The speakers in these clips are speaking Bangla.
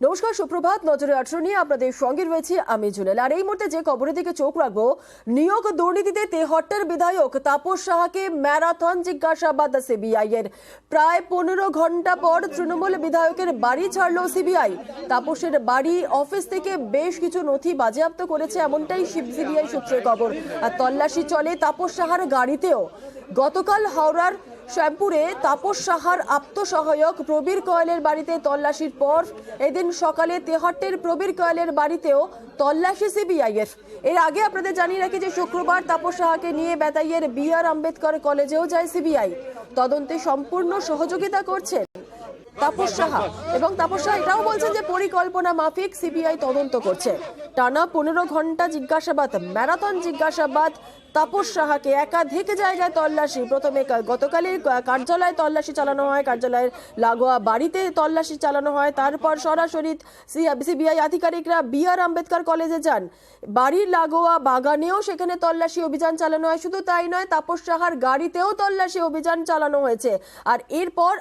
নমস্কার, সুপ্রভাত। নজরে 18 নিয়ে আপনাদের সঙ্গে রয়েছে আমি জুনেল। আর এই মুহূর্তে যে খবরের দিকে চোখ রাখবো, নিয়োগ দুর্নীতিতে তেহট্টের বিধায়ক তাপস সাহাকে ম্যারাথন জিজ্ঞাসাবাদ সিবিআই এর। প্রায় 15 ঘন্টা পর তৃণমূল বিধায়কের বাড়ি ছাড়ল সিবিআই। তাপসের বাড়ি অফিস থেকে বেশ কিছু নথি বাজেয়াপ্ত করেছে, এমনটাই সিবিআই সূত্রে খবর। আর তল্লাশি চলে তাপস সাহার গাড়িতেও। গতকাল হাওড়ার শ্যামপুরে তাপস সাহার আত্মসহায়ক প্রবীর কয়েলের বাড়িতে তল্লাশির পর এদিন সকালে তেহট্টের প্রবীর কয়েলের বাড়িতেও তল্লাশি সিবিআই এর। এর আগে আপনাদের জানিয়ে রাখি যে শুক্রবার তাপস সাহাকে নিয়ে বেতাইয়ের BR আম্বেদকর কলেজেও যায় সিবিআই। তদন্তে সম্পূর্ণ সহযোগিতা করছেন তাপস সাহা, এবং তাপস সাহা এটাও বলছেন যে পরিকল্পনা মাফিক সিবিআই তদন্ত করছে। টানা 15 ঘন্টা জিজ্ঞাসাবাদ, ম্যারাথন জিজ্ঞাসাবাদ। তাপস সাহাকে একাধিক জায়গায় তল্লাশি। প্রথমে গতকালের কার্যালয়ে তল্লাশি চালানো হয়, কার্যালয়ের লাগোয়া বাড়িতে তল্লাশি চালানো হয়। তারপর সরাসরি সিবিআই আধিকারিকরা BR আম্বেদকর কলেজে যান। বাড়ির লাগোয়া বাগানেও সেখানে তল্লাশি অভিযান চালানো হয়। শুধু তাই নয়, তাপস সাহার গাড়িতেও তল্লাশি অভিযান চালানো হয়েছে। আর এরপর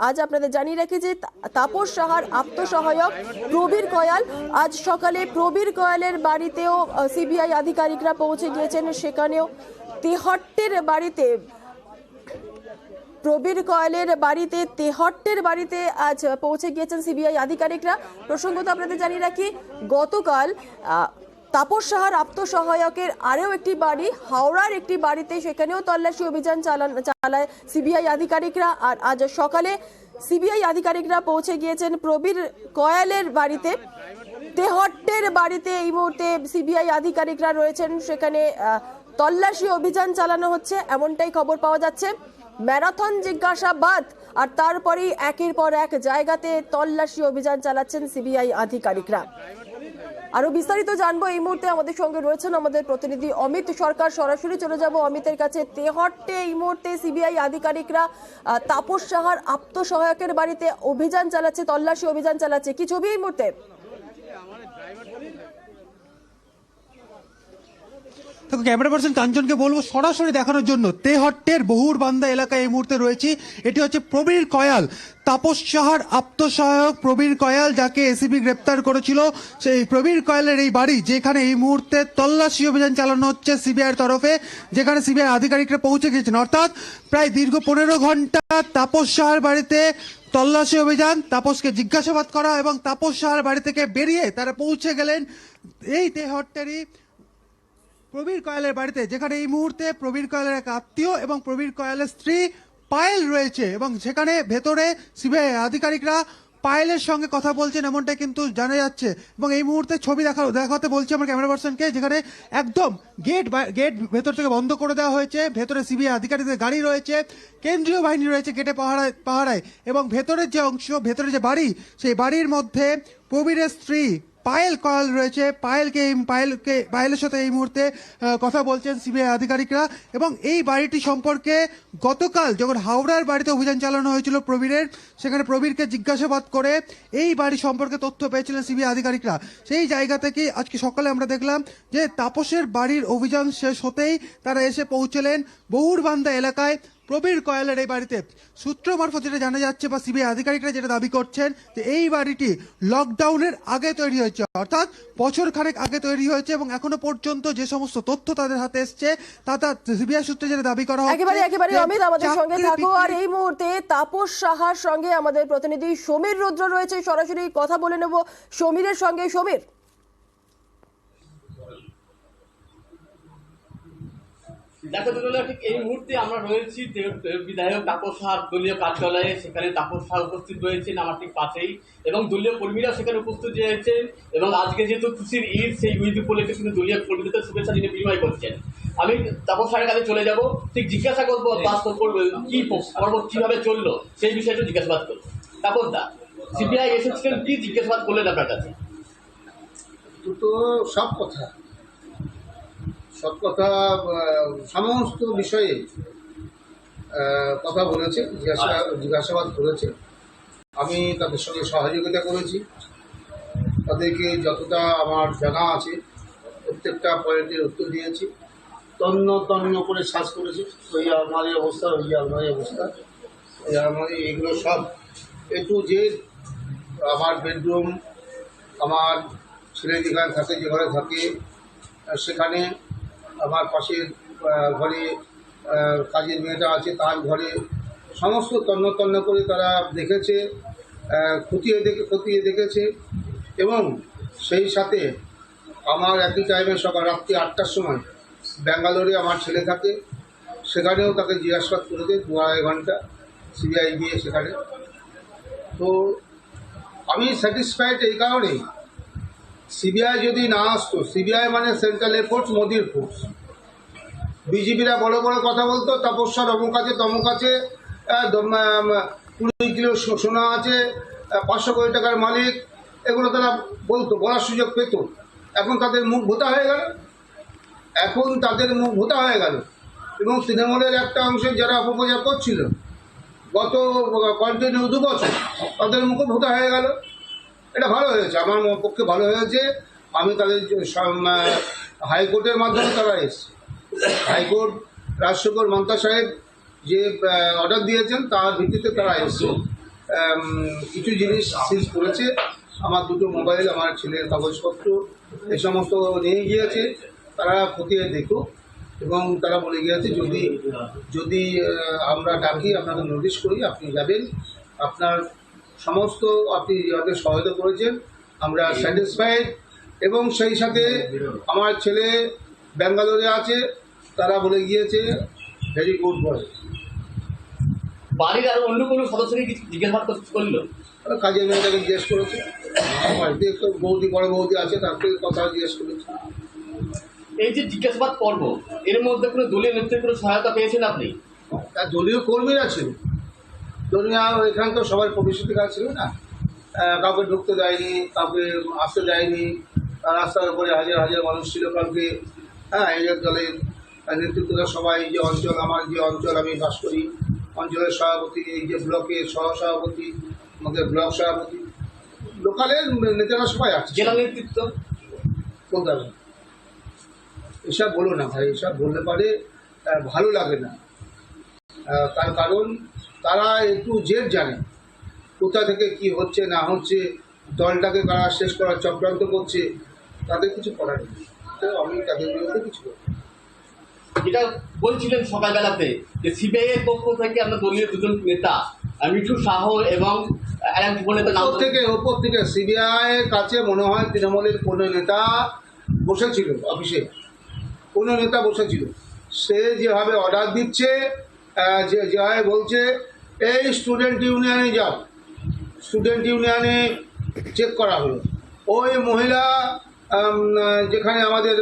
আজ আপনাদের জানিয়ে রাখি যে তাপস সাহার আত্মসহায়ক প্রবীর কয়াল, আজ সকালে প্রবীর কয়ালের বাড়িতেও সিবিআই আধিকারিকরা পৌঁছে গিয়েছেন। সেখানেও তেহট্টের বাড়িতে, প্রবীর কয়ালের বাড়িতে, তেহট্টের বাড়িতে আজ পৌঁছে গিয়েছেন সিবিআই আধিকারিকরা। প্রসঙ্গত আপনাদের জানিয়ে রাখি, গতকাল তাপস সাহার আত্মসহায়কের আরও একটি বাড়ি, হাওড়ার একটি বাড়িতে, সেখানেও তল্লাশি অভিযান চালায় সিবিআই আধিকারিকরা। আর আজ সকালে সিবিআই আধিকারিকরা পৌঁছে গিয়েছেন প্রবীর কয়ালের বাড়িতে। তেহট্টের বাড়িতে এই মুহূর্তে সিবিআই আধিকারিকরা রয়েছেন, সেখানে তল্লাশি অভিযান চালানো হচ্ছে, এমনটাই খবর পাওয়া যাচ্ছে। ম্যারাথন জিজ্ঞাসাবাদ আর তারপরেই একের পর এক জায়গাতে তল্লাশি অভিযান চালাচ্ছেন সিবিআই আধিকারিকরা। আরো বিস্তারিত জানবো, এই মুহূর্তে আমাদের সঙ্গে রয়েছেন আমাদের প্রতিনিধি অমিত সরকার। সরাসরি চলে যাব অমিতের কাছে। তেহট্টে এই মুহূর্তে সিবিআই আধিকারিকরা তাপস সাহার আত্মসহায়কের বাড়িতে অভিযান চালাচ্ছে, তল্লাশি অভিযান চালাচ্ছে। কি ছবি এই মুহূর্তে? ক্যামেরা পার্সন কাঞ্চনকে বলবো সরাসরি দেখানোর জন্য। তেহট্টের বহুরবান্দা এলাকায় এই মুহূর্তে রয়েছি। এটি হচ্ছে প্রবীর কয়াল, তাপস সাহার আত্মসহায়ক প্রবীর কয়াল, যাকে এসিবি গ্রেপ্তার করেছিল। সেই প্রবীর কয়ালের এই বাড়ি, যেখানে এই মুহূর্তে তল্লাশি অভিযান চালানো হচ্ছে সিবিআইয়ের তরফে, যেখানে সিবিআই আধিকারিকরা পৌঁছে গিয়েছেন। অর্থাৎ প্রায় দীর্ঘ 15 ঘন্টা তাপস সাহার বাড়িতে তল্লাশি অভিযান, তাপসকে জিজ্ঞাসাবাদ করা, এবং তাপস সাহার বাড়ি থেকে বেরিয়ে তারা পৌঁছে গেলেন এই তেহট্টেরই প্রবীর কয়ালের বাড়িতে, যেখানে এই মুহূর্তে প্রবীর কয়ালের এক আত্মীয় এবং প্রবীর কয়ালের স্ত্রী পায়েল রয়েছে, এবং সেখানে ভেতরে সিবিআই আধিকারিকরা পায়েলের সঙ্গে কথা বলছেন, এমনটা কিন্তু জানা যাচ্ছে। এবং এই মুহূর্তে ছবি দেখাতে বলছি আমার ক্যামেরা পার্সনকে, যেখানে একদম গেট ভেতর থেকে বন্ধ করে দেওয়া হয়েছে। ভেতরে সিবিআই আধিকারিকদের গাড়ি রয়েছে, কেন্দ্রীয় বাহিনী রয়েছে গেটে পাহারায়, এবং ভেতরের যে অংশ, ভেতরে যে বাড়ি, সেই বাড়ির মধ্যে প্রবীরের স্ত্রী পায়েল কয়াল রয়েছে। পায়েলের সাথে এই মুহূর্তে কথা বলছেন সিবিআই আধিকারিকরা। এবং এই বাড়িটি সম্পর্কে গতকাল যখন হাওড়ার বাড়িতে অভিযান চালানো হয়েছিল প্রবীরের, সেখানে প্রবীরকে জিজ্ঞাসাবাদ করে এই বাড়ি সম্পর্কে তথ্য পেয়েছিলেন সিবিআই আধিকারিকরা। সেই জায়গা থেকে আজকে সকালে আমরা দেখলাম যে তাপসের বাড়ির অভিযান শেষ হতেই তারা এসে পৌঁছলেন বহুরবান্দা এলাকায় প্রবীর কয়ালের এই বাড়িতে। সূত্র মারফত যেটা জানা যাচ্ছে, বা সিবিআই আধিকারিকরা যেটা দাবি করছেন, যে এই বাড়িটি লকডাউনের আগে তৈরি হয়েছে, অর্থাৎ বছর খানেক আগে তৈরি হয়েছে, এবং এখনো পর্যন্ত যে সমস্ত তথ্য তাদের হাতে এসছে তা সিবিআই সূত্রে যেটা দাবি করা হচ্ছে। একেবারে অমিত, আমাদের সঙ্গে থাকো। আর এই মুহূর্তে তাপস সাহার সঙ্গে আমাদের প্রতিনিধি সমীর রুদ্র রয়েছে, সরাসরি কথা বলে নেব সমীরের সঙ্গে। সমীর, দেখো ঠিক এই মুহূর্তে আমরা রয়েছি বিধায়ক তাপস সাহার দলীয় কার্যালয়ে। সেখানে তাপস সাহা উপস্থিত রয়েছেন আমার ঠিক পাশেই, এবং দলীয় কর্মীরা সেখানে উপস্থিত রয়েছেন। এবং আজকে যেহেতু খুশির ঈদ, সেই ঈদ উপলক্ষে কিন্তু দলীয় কর্মীদের শুভেচ্ছা যিনি বিনিময় করছেন। আমি তাপস সাহের কাছে চলে যাব, ঠিক জিজ্ঞাসা করবো বাস্তব করবো কি কিভাবে চললো সেই বিষয়টা জিজ্ঞাসাবাদ করবো। তাপস দা, সিবিআই এসেছিলেন, কি জিজ্ঞাসাবাদ করলেন আপনার কাছে? তো সব কথা সমস্ত বিষয়ে কথা বলেছে, জিজ্ঞাসাবাদ করেছে। আমি তাদের সঙ্গে সহযোগিতা করেছি, তাদেরকে যতটা আমার জানা আছে প্রত্যেকটা পয়েন্টের উত্তর দিয়েছি। তন্ন করে সার্চ করেছি, ওই আলমারির অবস্থা, এই আলমারি, এগুলো সব একটু যে আমার বেডরুম, আমার ছেলে যেখানে থাকে, যে ঘরে থাকে, সেখানে আমার পাশের ঘরে কাজের মেয়েটা আছে, তার ঘরে সমস্ত তন্ন তন্ন করে তারা দেখেছে, খতিয়ে দেখেছে। এবং সেই সাথে আমার একই টাইমে সকাল রাত্রি 8টার সময় ব্যাঙ্গালোরে আমার ছেলে থাকে, সেখানেও তাকে জিজ্ঞাসাবাদ করেছে 2-2.5 ঘন্টা সিবিআই গিয়ে সেখানে। তো আমি স্যাটিসফাইড এই কারণেই, সিবিআই যদি না আসতো, সিবিআই মানে সেন্ট্রাল এয়ারফোর্স, মোদির ফোর্স, বিজেপিরা বড় বড় কথা বলতো, তপস্যার অমুক আছে তমুক আছে, 20 কিলো সোনা আছে, 500 কোটি টাকার মালিক, এগুলো তারা বলতো, বলার সুযোগ পেত। এখন তাদের মুখ ভোতা হয়ে গেল, এবং তৃণমূলের একটা অংশে যারা অপপ্রচার করছিল গত কন্টিনিউ 2 বছর, তাদের মুখে ভোতা হয়ে গেল। এটা ভালো হয়েছে, আমার পক্ষে ভালো হয়েছে। আমি তাদের হাইকোর্টের মাধ্যমে তারা এসছে, হাইকোর্ট রাজশেখর মান্তা সাহেব যে অর্ডার দিয়েছেন তার ভিত্তিতে তারা এসছে। কিছু জিনিস সিজ করেছে, আমার 2টো মোবাইল, আমার ছেলের কাগজপত্র, এই সমস্ত নিয়ে গিয়েছে। তারা খতিয়ে দেখুক, এবং তারা বলে গিয়েছে যদি আমরা ডাকি, আপনাকে নোটিশ করি, আপনি যাবেন, আপনার সমস্ত আপনি যাদের সহায়তা করেছেন আমরা স্যাটিসফাইড। এবং সেই সাথে আমার ছেলে ব্যাঙ্গালোরে আছে, তারা বলে গিয়েছে ভেরি গুড বয়। বাড়ির আর অন্য কোনো সদস্যকে কিছু জিজ্ঞাসাবাদ করলো? কাজের মেয়েটাকে জিজ্ঞেস করেছে, বাড়িতে একটু বড় বৌদি আছে, তাকে কথা জিজ্ঞেস করেছে। এই যে জিজ্ঞাসাবাদ পর্ব, এর মধ্যে কোনো দলীয় নেতৃত্বের কোনো সহায়তা পেয়েছেন আপনি? তার দলীয় কর্মীরা ছিল, দলীয় এখানে তো সবার প্রবেশাধিকার ছিল না, কাউকে ঢুকতে দেয়নি, কাউকে আসতে দেয়নি, রাস্তার উপরে হাজার হাজার মানুষ ছিল কালকে। এই দলের নেতৃত্বরা সবাই, যে অঞ্চল, আমার যে অঞ্চল আমি বাস করি, অঞ্চলের সভাপতি, এই যে ব্লকের সহসভাপতি, আমাদের ব্লক সভাপতি, লোকালের নেতারা সবাই আছে। জেলা নেতৃত্ব বলতে হবে এসব বলো না ভাই, এসব বললে পারে ভালো লাগে না। তার কারণ তারা একটু জেদ জানে কোথা থেকে কি হচ্ছে না হচ্ছে, দলটাকে কারা শেষ করার চক্রান্ত করছে, তাদের কিছু করার নেই। তো আমি তাদের বিরুদ্ধে কিছু বলবো। যেটা বলছিলেন সকালবেলাতে যে সিবিআই এর পক্ষ থেকে আমরা দলীয় 2জন নেতা, মিঠু শাহ এবং এক উপনেতা, ওপর থেকে সিবিআই এর কাছে মনে হয় তৃণমূলের কোনো নেতা বসেছিল, অফিসে কোনো নেতা বসেছিল। সে যেভাবে অর্ডার দিচ্ছে, যেভাবে বলছে এই স্টুডেন্ট ইউনিয়নে যাও, স্টুডেন্ট ইউনিয়নে চেক করা হলো, ওই মহিলা যেখানে আমাদের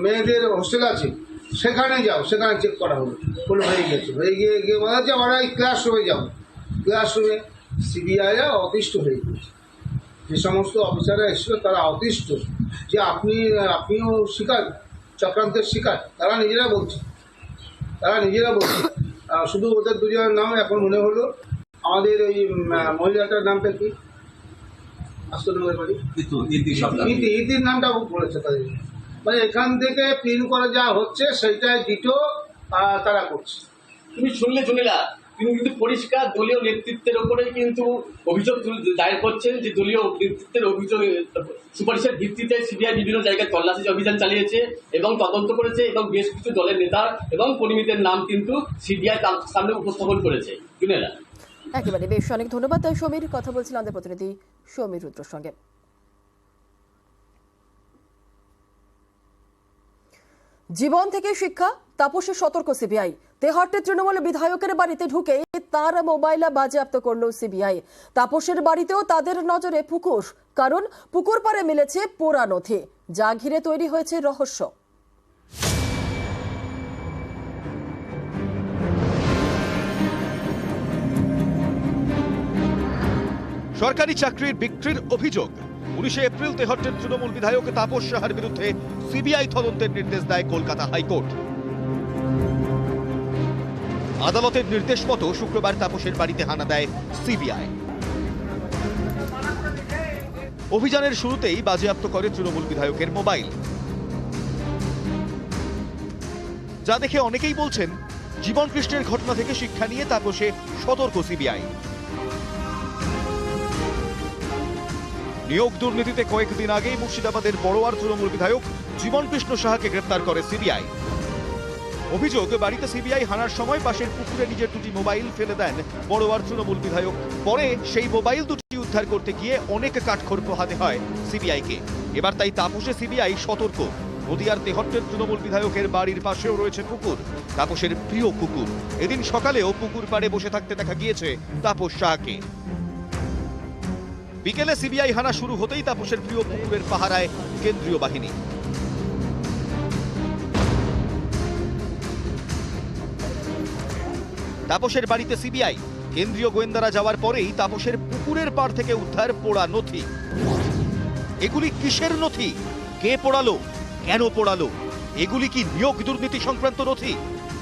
মেয়েদের হোস্টেল আছে সেখানে যাও, সেখানে চেক করা হলো, হয়ে গেছে, গিয়ে বলা যাচ্ছে ওরা এই ক্লাসরুমে যাও। ক্লাসরুমে সিবিআইরা অতিষ্ঠ হয়ে গেছে, যে সমস্ত অফিসাররা এসেছিল তারা অতিষ্ঠ, যে আপনিও শিকার, চক্রান্তের শিকার। তারা নিজেরা বলছে, শুধু ওদের 2জনের নাম এখন মনে হলো। আমাদের ওই মহিলাটার নামটা কি, আস্তনগর বাড়ি, ইতির নামটা বলেছে তাদের। মানে এখান থেকে পিন করে যা হচ্ছে সেইটাই ডিটো তারা করছে। তুমি শুনলে তিনি কিন্তু পরিষ্কার দলীয় নেতৃত্বের ওপরে কিন্তু অভিযোগ দায়ের করছেন, যে দলীয় নেতৃত্বের অভিযোগ সুপারিশের ভিত্তিতে সিবিআই বিভিন্ন জায়গায় তল্লাশি অভিযান চালিয়েছে এবং তদন্ত করেছে, এবং বেশ কিছু দলের নেতা এবং কর্মীদের নাম কিন্তু সিবিআই সামনে উপস্থাপন করেছে। জুনেলা, একেবারে বেশ, অনেক ধন্যবাদ সমীর। কথা বলছিলাম আমাদের প্রতিনিধি সমীর রুদ্রর সঙ্গে। জীবন থেকে শিক্ষা, তাপসের সতর্ক সিবিআই। তেহট্টের তৃণমূল বিধায়কের বাড়িতে ঢুকে তার মোবাইল বাজেয়াপ্ত করল সিবিআই। তাপসের বাড়িতেও তাদের নজরে পুকুর, কারণ পুকুর পাড়ে মিলেছে পোড়া নথি, যা ঘিরে তৈরি হয়েছে রহস্য। সরকারি চাকরির বিক্রির অভিযোগ। 19 এপ্রিল তেহট্টের তৃণমূল বিধায়ক তাপস সাহার বিরুদ্ধে সিবিআই তদন্তের নির্দেশ দেয় কলকাতা হাইকোর্ট। আদালতের নির্দেশ মতো শুক্রবার তাপসের বাড়িতে হানা দেয় সিবিআই। অভিযানের শুরুতেই বাজেয়াপ্ত করে তৃণমূল বিধায়কের মোবাইল, যা দেখে অনেকেই বলছেন জীবন কৃষ্ণের ঘটনা থেকে শিক্ষা নিয়ে তাপসে সতর্ক সিবিআই। নিয়োগ দুর্নীতিতে কয়েকদিন আগেই মুর্শিদাবাদের বড়োয়ার তৃণমূল বিধায়ক জীবন কৃষ্ণ সাহাকে গ্রেপ্তার করে সিবিআই। অভিযোগ, বাড়িতে সিবিআই হানার সময় পাশের পুকুরে নিজের দুটি মোবাইল ফেলে দেন বড়োয়ার তৃণমূল বিধায়ক। পরে সেই মোবাইল দুটি উদ্ধার করতে গিয়ে অনেক কাঠখড় পোহাতে হয় সিবিআইকে। এবার তাই তাপসে সিবিআই সতর্ক। নদিয়ার তেহট্টের তৃণমূল বিধায়কের বাড়ির পাশেও রয়েছে পুকুর, তাপসের প্রিয় পুকুর। এদিন সকালেও পুকুর পাড়ে বসে থাকতে দেখা গিয়েছে তাপস সাহাকে। বিকেলে সিবিআই হানা শুরু হতেই তাপসের প্রিয় পুকুরের পাহারায় কেন্দ্রীয় বাহিনী। তাপসের বাড়িতে সিবিআই, কেন্দ্রীয় গোয়েন্দারা যাওয়ার পরেই তাপসের পুকুরের পাড় থেকে উদ্ধার পোড়া নথি। এগুলি কিসের নথি? কে পোড়ালো? কেন পোড়ালো? এগুলি কি নিয়োগ দুর্নীতি সংক্রান্ত নথি?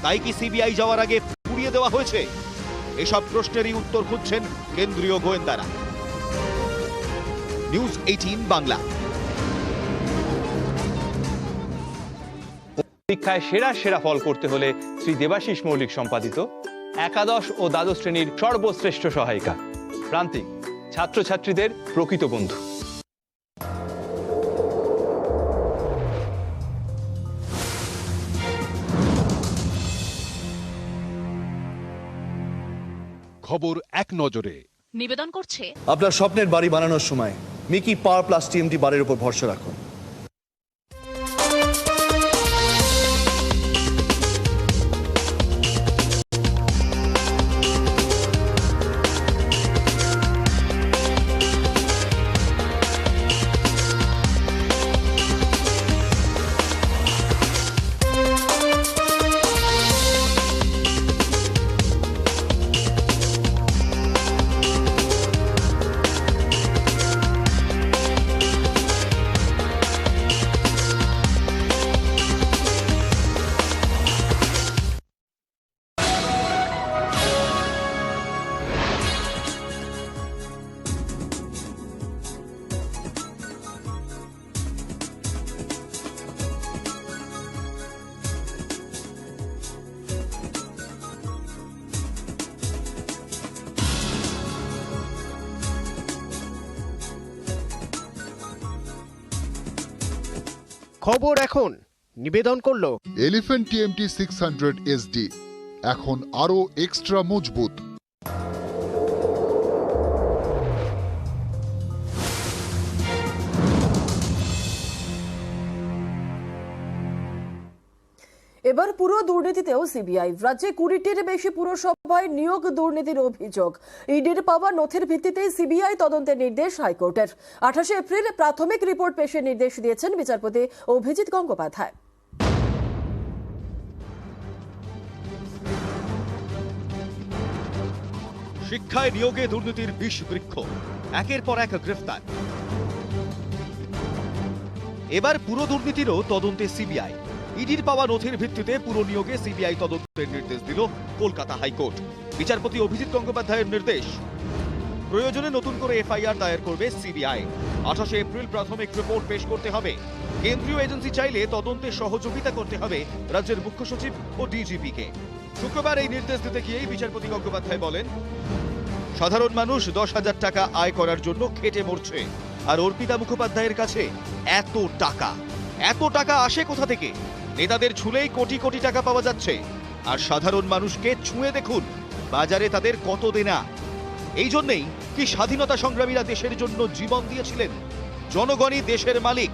তাই কি সিবিআই যাওয়ার আগে পুড়িয়ে দেওয়া হয়েছে? এসব প্রশ্নেরই উত্তর খুঁজছেন কেন্দ্রীয় গোয়েন্দারা। নিউজ 18 বাংলা। পরীক্ষায় সেরা ফল করতে হলে শ্রী দেবাশিস মৌলিক সম্পাদিত একাদশ ও দ্বাদশ শ্রেণীর সর্বশ্রেষ্ঠ সহায়িকা প্রান্তিক, ছাত্রছাত্রীদের প্রকৃত বন্ধু। খবর এক নজরে নিবেদন করছে আপনার স্বপ্নের বাড়ি বানানোর সময় মিকি পাওয়ার প্লাস টিএমটি বারের উপর ভরসা রাখুন। খবর এখন নিবেদন করলো এলিফ্যান্ট টিএমটি 600 SD এখন আরো এক্সট্রা মজবুত। এবার পুরো দুর্নীতিতেও সিবিআই। রাজ্যে 20টির বেশি পুরসভায় নিয়োগ দুর্নীতির অভিযোগ। ইডির পাওয়া নথির ভিত্তিতেই সিবিআই তদন্তের নির্দেশ হাইকোর্টের। 28 এপ্রিল প্রাথমিক রিপোর্ট পেশের নির্দেশ দিয়েছেন বিচারপতি অভিজিৎ গঙ্গোপাধ্যায়। শিক্ষায় নিয়োগে দুর্নীতির বিষ বৃক্ষ, একের পর এক গ্রেফতার। এবার পুরো দুর্নীতিরও তদন্তে সিবিআই। ইডির পাওয়া নথির ভিত্তিতে পুরো নিয়োগে সিবিআই তদন্তের নির্দেশ দিল কলকাতা হাইকোর্ট। বিচারপতি অভিজিৎ গঙ্গোপাধ্যায়ের নির্দেশ, প্রয়োজনে নতুন করে এফআইআর দায়ের করবে সিবিআই। 28 এপ্রিল প্রাথমিক রিপোর্ট পেশ করতে হবে। কেন্দ্রীয় এজেন্সি চাইলে তদন্তে সহযোগিতা করতে হবে রাজ্যের মুখ্য সচিব ও ডিজিপিকে। শুক্রবার এই নির্দেশ দিতে গিয়েই বিচারপতি গঙ্গোপাধ্যায় বলেন, সাধারণ মানুষ 10,000 টাকা আয় করার জন্য খেটে মরছে, আর অর্পিতা মুখোপাধ্যায়ের কাছে এত টাকা আসে কোথা থেকে? নেতাদের ছুলেই কোটি কোটি টাকা পাওয়া যাচ্ছে, আর সাধারণ মানুষকে ছুঁয়ে দেখুন বাজারে তাদের কত দেনা। এই জন্যই কি স্বাধীনতা সংগ্রামীরা দেশের জন্য জীবন দিয়েছিলেন? জনগণই দেশের মালিক।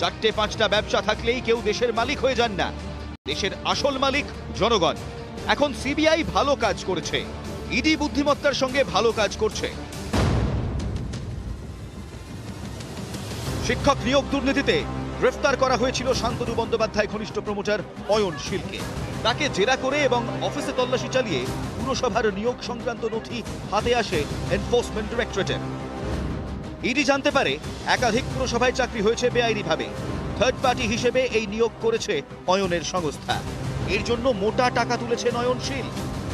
4-5টা ব্যবসা থাকলেই কেউ দেশের মালিক হয়ে যান না। দেশের আসল মালিক জনগণ। এখন সিবিআই ভালো কাজ করেছে, ইডি বুদ্ধিমত্তার সঙ্গে ভালো কাজ করছে। শিক্ষক নিয়োগ দুর্নীতিতে গ্রেফতার করা হয়েছিল শান্তনু বন্দ্যোপাধ্যায় ঘনিষ্ঠ প্রমোটার অয়ন শীলকে। তাকে জেরা করে এবং অফিসে তল্লাশি চালিয়ে পুরসভার নিয়োগ সংক্রান্ত নথি হাতে আসে এনফোর্সমেন্ট ডিরেক্টরেটের। ইডি জানতে পারে একাধিক পুরসভায় চাকরি হয়েছে বেআইনিভাবে। থার্ড পার্টি হিসেবে এই নিয়োগ করেছে অয়নের সংস্থা। এর জন্য মোটা টাকা তুলেছেন অয়নশীল।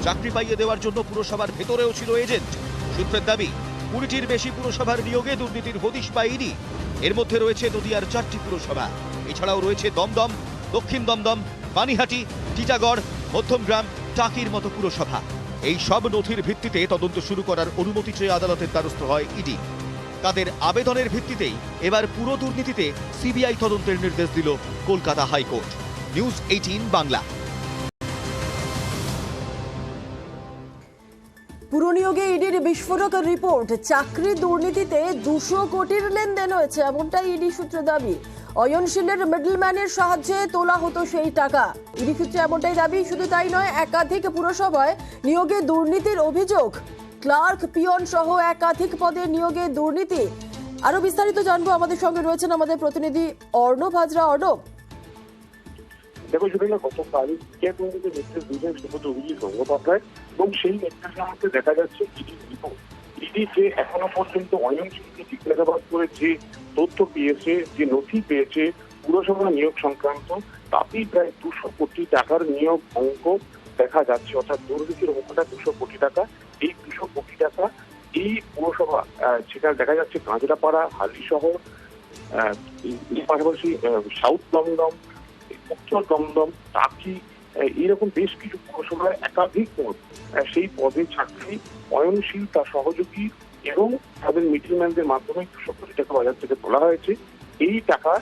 চাকরি পাইয়ে দেওয়ার জন্য পুরসভার ভেতরেও ছিল এজেন্ট। সূত্রের দাবি, 20টির বেশি পুরসভার নিয়োগে দুর্নীতির হদিশ পায় ইডি। এর মধ্যে রয়েছে নদিয়ার 4টি পুরসভা। এছাড়াও রয়েছে দমদম, দক্ষিণ দমদম, পানিহাটি, টিটাগড়, মধ্যমগ্রাম, টাকির মতো পুরসভা। এই সব নথির ভিত্তিতে তদন্ত শুরু করার অনুমতি চেয়ে আদালতের দ্বারস্থ হয় ইডি। তাদের আবেদনের ভিত্তিতেই এবার পুরো দুর্নীতিতে সিবিআই তদন্তের নির্দেশ দিল কলকাতা হাইকোর্ট। নিউজ 18 বাংলা। পুরনিয়োগে ইডির বিস্ফোরক রিপোর্ট, চাকরি দুর্নীতিতে 200 কোটির লেনদেন হয়েছে, এমনটাই ইডি সূত্রে দাবি। অয়নশীলের মিডলম্যানের সাহায্যে তোলা হতো সেই টাকা, ইডি সূত্রে এমনটাই দাবি। শুধু তাই নয়, একাধিক পুরসভায় নিয়োগে দুর্নীতির অভিযোগ, ক্লার্ক, পিয়ন সহ একাধিক পদে নিয়োগে দুর্নীতি। আরো বিস্তারিত জানবো, আমাদের সঙ্গে রয়েছেন আমাদের প্রতিনিধি অর্ণব হাজরা। অর্ণব, দেখো সেটা গতকাল দুর্নীতির নির্দেশ দিয়েছেন শ্রীমতী অভিজিৎ গঙ্গোপাধ্যায় এবং সেই নির্দেশের মধ্যে দেখা যাচ্ছে ইডি যে এখনো পর্যন্ত অয়নশীলকে জিজ্ঞাসাবাদ করে যে তথ্য পেয়েছে, যে নথি পেয়েছে পুরসভা নিয়োগ সংক্রান্ত, তাতেই প্রায় 200 কোটি টাকার নিয়োগ অঙ্ক দেখা যাচ্ছে। অর্থাৎ দুর্নীতির অঙ্কটা 200 কোটি টাকা। এই 200 কোটি টাকা এই পুরসভা, সেখানে দেখা যাচ্ছে কাঁচরাপাড়া, হালিশহর, পাশাপাশি সাউথ দমদম, উত্তর দমদম, টাকি, এরকম বেশ কিছু পুরসভায় একাধিক পদ, সেই পদে চাকরি অয়নশীল, তার সহযোগী এবং তাদের মিডলম্যানদের মাধ্যমে 200 কোটি টাকা বাজার থেকে তোলা হয়েছে। এই টাকা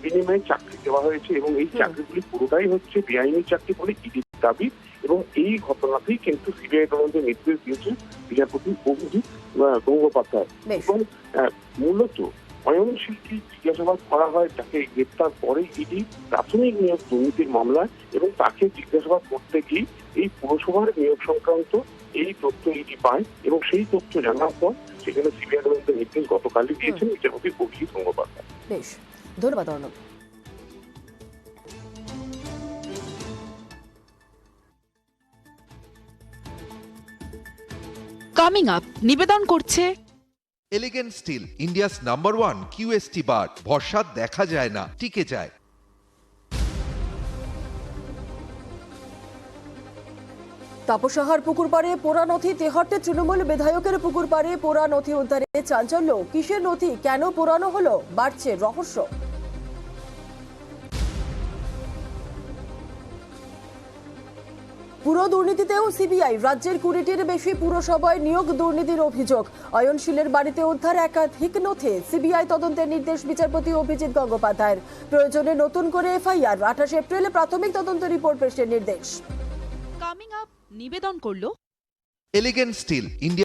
বিনিময়ে চাকরি দেওয়া হয়েছে এবং এই চাকরিগুলি পুরোটাই হচ্ছে বেআইনি চাকরি বলে ইডির দাবি। এবং এই ঘটনাতেই কিন্তু সিবিআই তদন্তের নির্দেশ দিয়েছে বিচারপতি অভিজিৎ গঙ্গোপাধ্যায়। এবং মূলত অয়নশীলকে জিজ্ঞাসাবাদ করা হয়, তাকে গ্রেপ্তার করে ইডি প্রাথমিক নিয়োগ দুর্নীতির মামলায়, এবং তাকে জিজ্ঞাসাবাদ করতে গিয়ে এই পুরসভার নিয়োগ সংক্রান্ত এই তথ্য ইডি পায় এবং সেই তথ্য জানার পর সেখানে সিবিআই তদন্তের নির্দেশ গতকালই দিয়েছেন বিচারপতি অভিজিৎ গঙ্গোপাধ্যায়। বেশ, ধন্যবাদ অর্ণব। কামিং আপ নিবেদন করছে elegant steel, India's number 1 QST bar. ভরসা দেখা যায় না, টিকে যায়। তাপস সাহার পুকুর পাড়ে পোড়া নথি, তেহট্টে তৃণমূল বিধায়কের পুকুর পাড়ে পোড়া নথি উদ্ধারে চাঞ্চল্য। কিসের নথি, কেন পোড়ানো হলো, বাড়ছে রহস্য। পুরো দুর্নীতিতেও সিবিআই, রাজ্যের 20টির বেশি পুরসভায় নিয়োগ দুর্নীতির অভিযোগ। অয়নশীলের বাড়িতে উদ্ধার একাধিক নথি, সিবিআই তদন্তের নির্দেশ বিচারপতি অভিজিৎ গঙ্গোপাধ্যায়ের। প্রয়োজনে নতুন করে এফআইআর, 28 এপ্রিল প্রাথমিক তদন্ত রিপোর্ট পেশের নির্দেশ। কামিং আপ নিবেদন করলো এলিগেন্ট স্টিল, ইন্ডিয়া